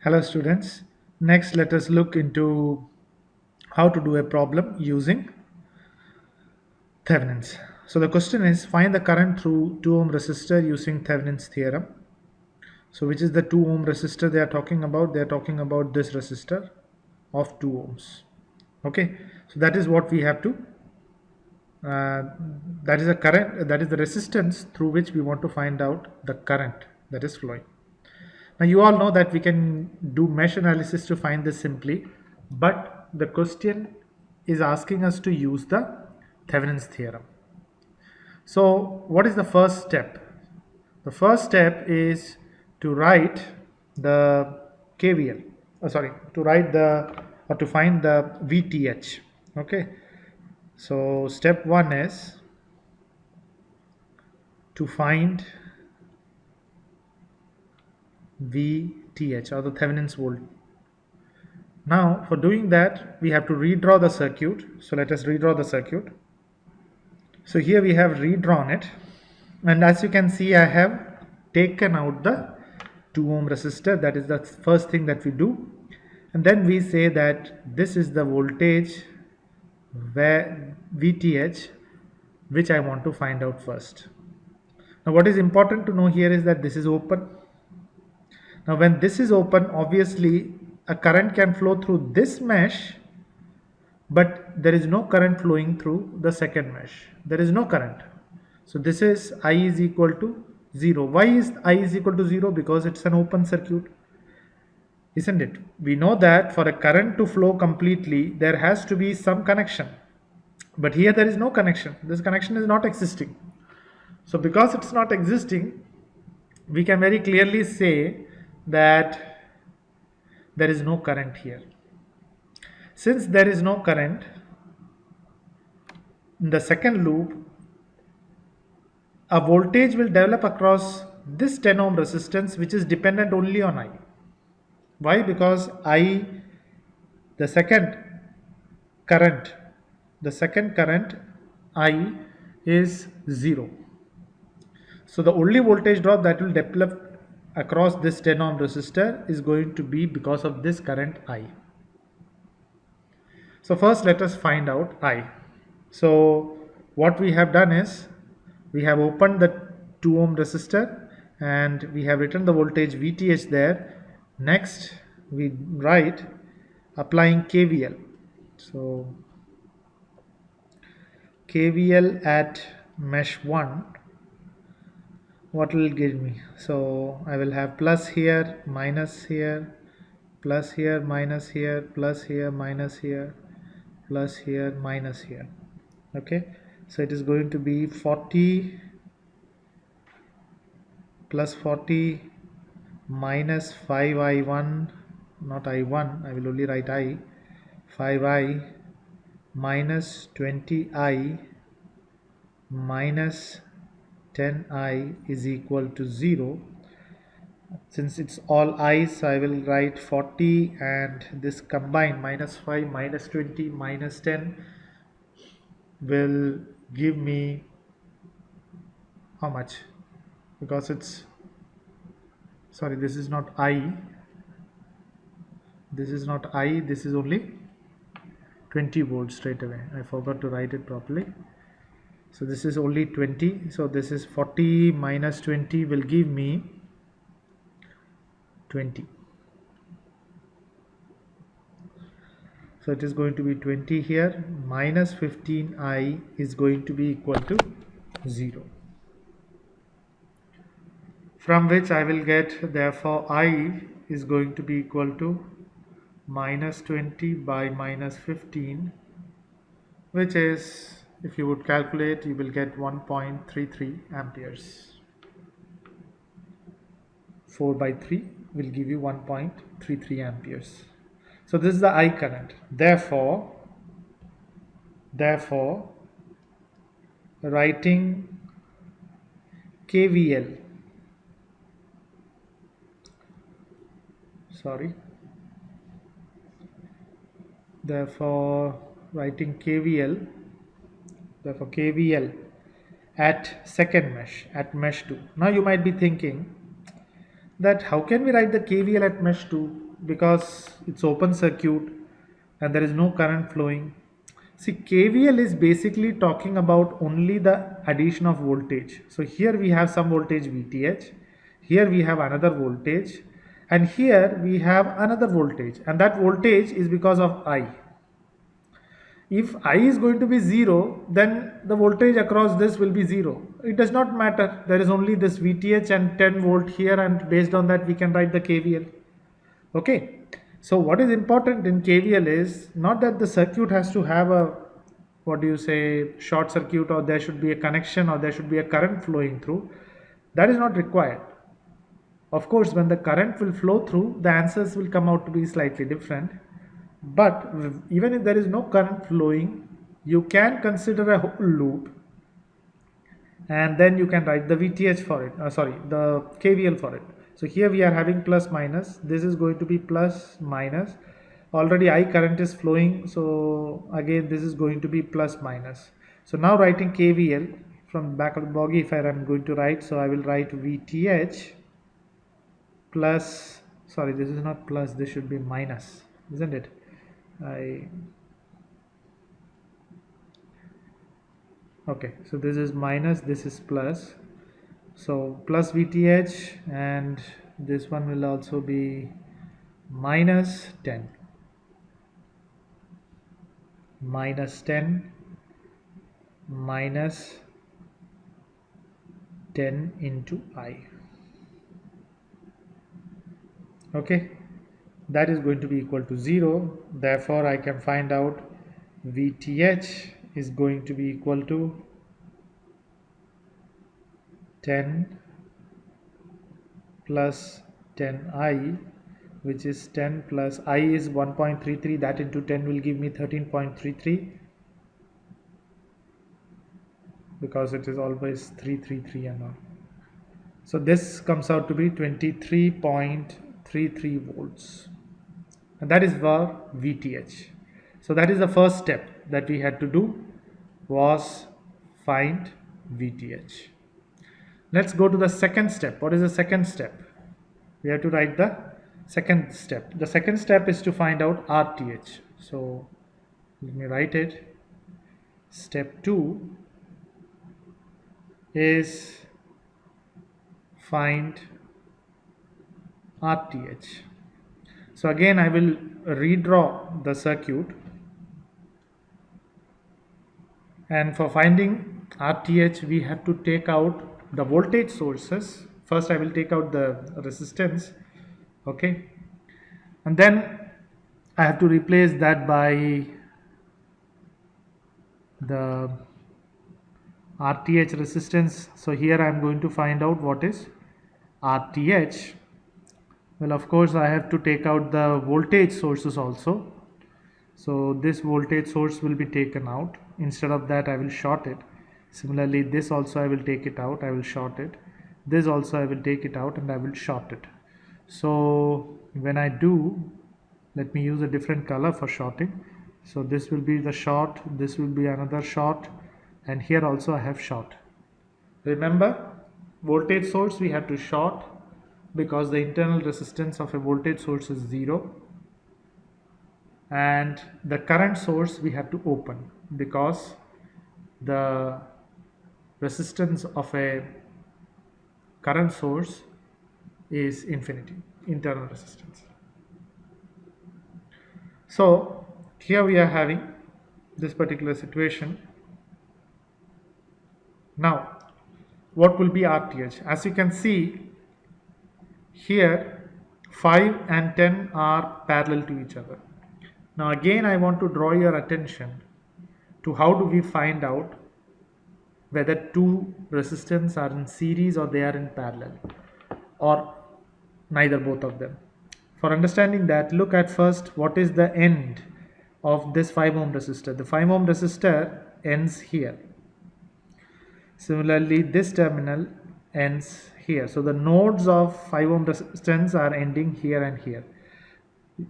Hello students. Next let us look into how to do a problem using Thevenin's. So the question is find the current through 2 ohm resistor using Thevenin's theorem. So which is the 2 ohm resistor they are talking about? They are talking about this resistor of 2 ohms. Okay, so that is what we have to uh, that is the current, that is the resistance through which we want to find out the current that is flowing. Now, you all know that we can do mesh analysis to find this simply, but the question is asking us to use the Thevenin's theorem. So, what is the first step? The first step is to write the KVL. To write the or to find the VTH. Okay. So, step one is to find VTH or the Thevenin's volt. Now, for doing that, we have to redraw the circuit. So let us redraw the circuit. So here we have redrawn it. And as you can see, I have taken out the 2 ohm resistor. That is the first thing that we do. And then we say that this is the voltage where VTH, which I want to find out first. Now what is important to know here is that this is open. Now when this is open, obviously a current can flow through this mesh, but there is no current flowing through the second mesh. There is no current. So this is I is equal to 0. Why is I is equal to 0? Because it's an open circuit, isn't it? We know that for a current to flow completely, there has to be some connection. But here there is no connection. This connection is not existing. So because it's not existing, we can very clearly say that there is no current here. Since there is no current, in the second loop, a voltage will develop across this 10 ohm resistance, which is dependent only on I. Why? Because the second current, the second current I is 0. So the only voltage drop that will develop across this 10 ohm resistor is going to be because of this current I. So first let us find out I. So what we have done is we have opened the 2 ohm resistor and we have written the voltage VTH there. Next we write applying KVL. So KVL at mesh 1, what will it give me? So I will have plus here, minus here, plus here, minus here, plus here, minus here, plus here, minus here. Okay, so it is going to be 40 plus 40 minus 5i1, not i1, I will only write I, 5i minus 20i minus 10i is equal to 0. Since it's all I, so I will write 40 and this combined minus 5 minus 20 minus 10 will give me how much? Because it's, sorry, this is not I, this is not I, this is only 20 volts straight away. I forgot to write it properly. So this is only 20. So this is 40 minus 20 will give me 20. So it is going to be 20 here, minus 15i is going to be equal to 0. From which I will get, therefore I is going to be equal to minus 20 by minus 15, which is, if you would calculate, you will get 1.33 amperes. 4 by 3 will give you 1.33 amperes. So this is the I current. Therefore, writing KVL, therefore writing KVL, at second mesh, at mesh 2. Now you might be thinking that how can we write the KVL at mesh 2? because it's open circuit and there is no current flowing. See, KVL is basically talking about only the addition of voltage. So here we have some voltage VTH, here we have another voltage, and here we have another voltage, and that voltage is because of I. If I is going to be 0, then the voltage across this will be 0. It does not matter. There is only this VTH and 10 volt here, and based on that we can write the KVL. Okay. So what is important in KVL is not that the circuit has to have a, what do you say, short circuit, or there should be a connection, or there should be a current flowing through. That is not required. Of course, when the current will flow through, the answers will come out to be slightly different. But even if there is no current flowing, you can consider a whole loop, and then you can write the VTH for it, the KVL for it. So here we are having plus minus, this is going to be plus minus, already I current is flowing, so again this is going to be plus minus. So now writing KVL from back of the bogey, if I am going to write, so I will write VTH plus, sorry, this is not plus, this should be minus, isn't it? Okay, so this is minus, this is plus, so plus VTH, and this one will also be minus 10 minus 10 minus 10 into I. Okay, that is going to be equal to 0. Therefore I can find out VTH is going to be equal to 10 plus 10I, which is 10 plus I is 1.33, that into 10 will give me 13.33, because it is always 333 and all. So this comes out to be 23.33 volts, and that is for VTH. So that is the first step that we had to do, was find VTH. Let's go to the second step. What is the second step? We have to write the second step. The second step is to find out RTH. So let me write it. Step 2 is find RTH. So again I will redraw the circuit, and for finding RTH we have to take out the voltage sources. First I will take out the resistance, okay, and then I have to replace that by the RTH resistance. So here I am going to find out what is RTH. Well, of course I have to take out the voltage sources also. So this voltage source will be taken out. Instead of that I will short it. Similarly this also I will take it out, I will short it. This also I will take it out and I will short it. So when I do, let me use a different color for shorting. So this will be the short, this will be another short, and here also I have short. Remember, voltage source we have to short because the internal resistance of a voltage source is 0, and the current source we have to open because the resistance of a current source is infinity, internal resistance. So here we are having this particular situation. Now what will be RTH? As you can see here, 5 and 10 are parallel to each other. Now again I want to draw your attention to how do we find out whether two resistors are in series or they are in parallel, or neither both of them. For understanding that, look at first what is the end of this 5 ohm resistor. The 5 ohm resistor ends here. Similarly this terminal ends here. So the nodes of 5 ohm resistance are ending here and here.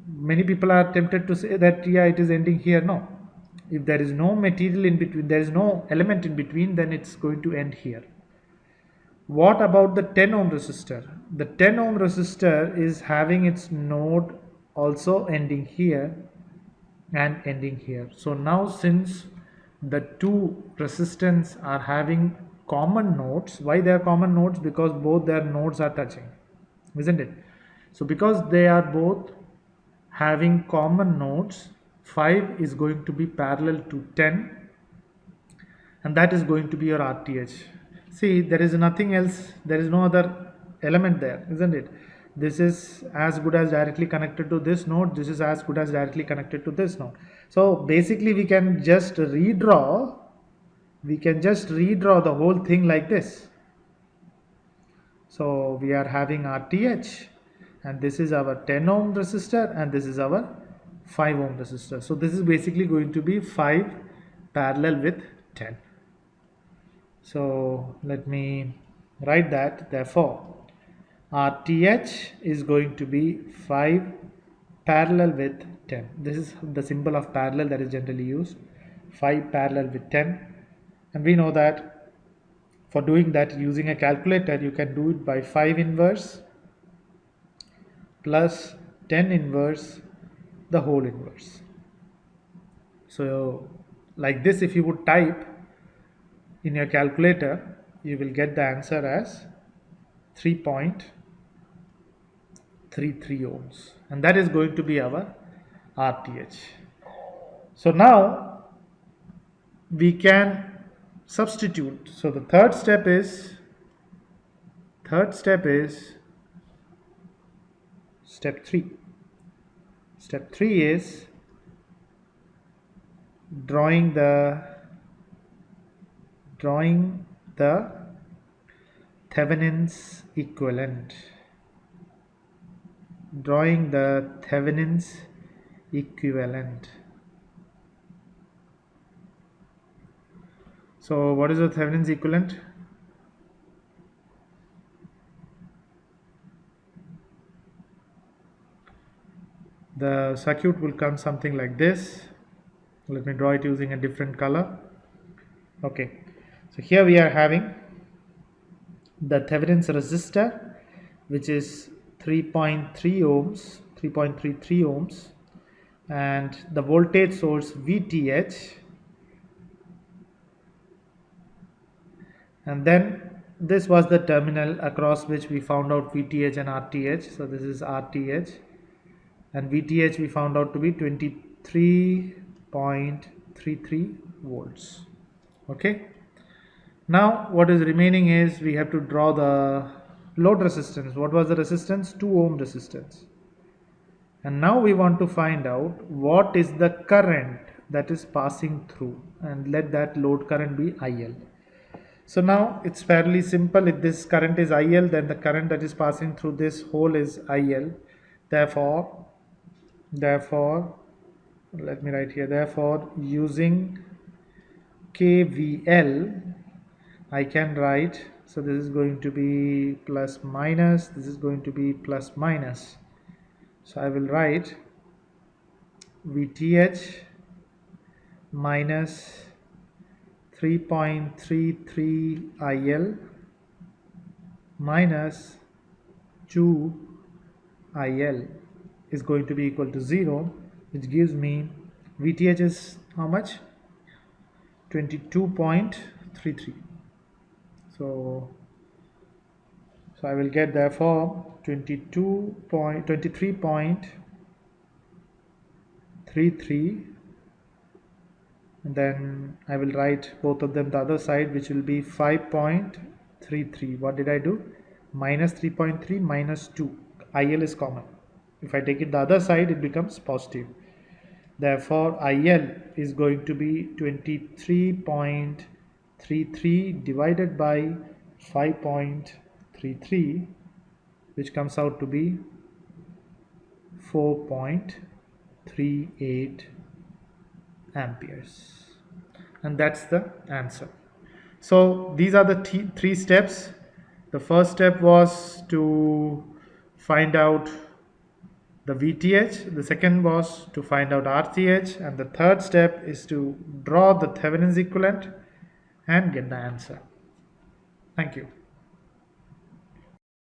Many people are tempted to say that yeah, it is ending here. No, if there is no material in between, there is no element in between, then it's going to end here. What about the 10 ohm resistor? The 10 ohm resistor is having its node also ending here and ending here. So now since the two resistance are having common nodes, why they are common nodes? Because both their nodes are touching, isn't it? So because they are both having common nodes, 5 is going to be parallel to 10, and that is going to be your RTH. See, there is nothing else, there is no other element there, isn't it? This is as good as directly connected to this node, this is as good as directly connected to this node. So basically we can just redraw the whole thing like this. So we are having RTH, and this is our 10 ohm resistor, and this is our 5 ohm resistor. So this is basically going to be 5 parallel with 10. So let me write that. Therefore RTH is going to be 5 parallel with 10. This is the symbol of parallel that is generally used. 5 parallel with 10, and we know that for doing that using a calculator you can do it by 5 inverse plus 10 inverse the whole inverse. So like this, if you would type in your calculator, you will get the answer as 3.33 ohms, and that is going to be our RTH. So now we can substitute. So the third step is step 3. Step 3 is drawing the Thevenin's equivalent. Drawing the Thevenin's equivalent. So what is the Thevenin's equivalent? The circuit will come something like this. Let me draw it using a different color. Okay, so here we are having the Thevenin's resistor, which is 3.3 ohms, 3.33 ohms, and the voltage source VTH, and then this was the terminal across which we found out VTH and RTH. So this is RTH, and VTH we found out to be 23.33 volts. Okay, now what is remaining is we have to draw the load resistance. What was the resistance? 2 ohm resistance. And now we want to find out what is the current that is passing through, and let that load current be IL. So now it's fairly simple. If this current is IL, then the current that is passing through this hole is IL. Therefore let me write here, therefore using KVL I can write, so this is going to be plus minus, this is going to be plus minus. So I will write VTH minus 3.33 IL minus 2 IL is going to be equal to 0, which gives me VTH is how much? 22.33. So I will get therefore 23.33, and then I will write both of them the other side, which will be 5.33. What did I do? Minus 3.3 minus 2. IL is common. If I take it the other side, it becomes positive. Therefore IL is going to be 23.33 divided by 5.33, which comes out to be 4.38 amperes, and that's the answer. So these are the three steps. The first step was to find out the VTH, the second was to find out RTH, and the third step is to draw the Thevenin's equivalent and get the answer. Thank you.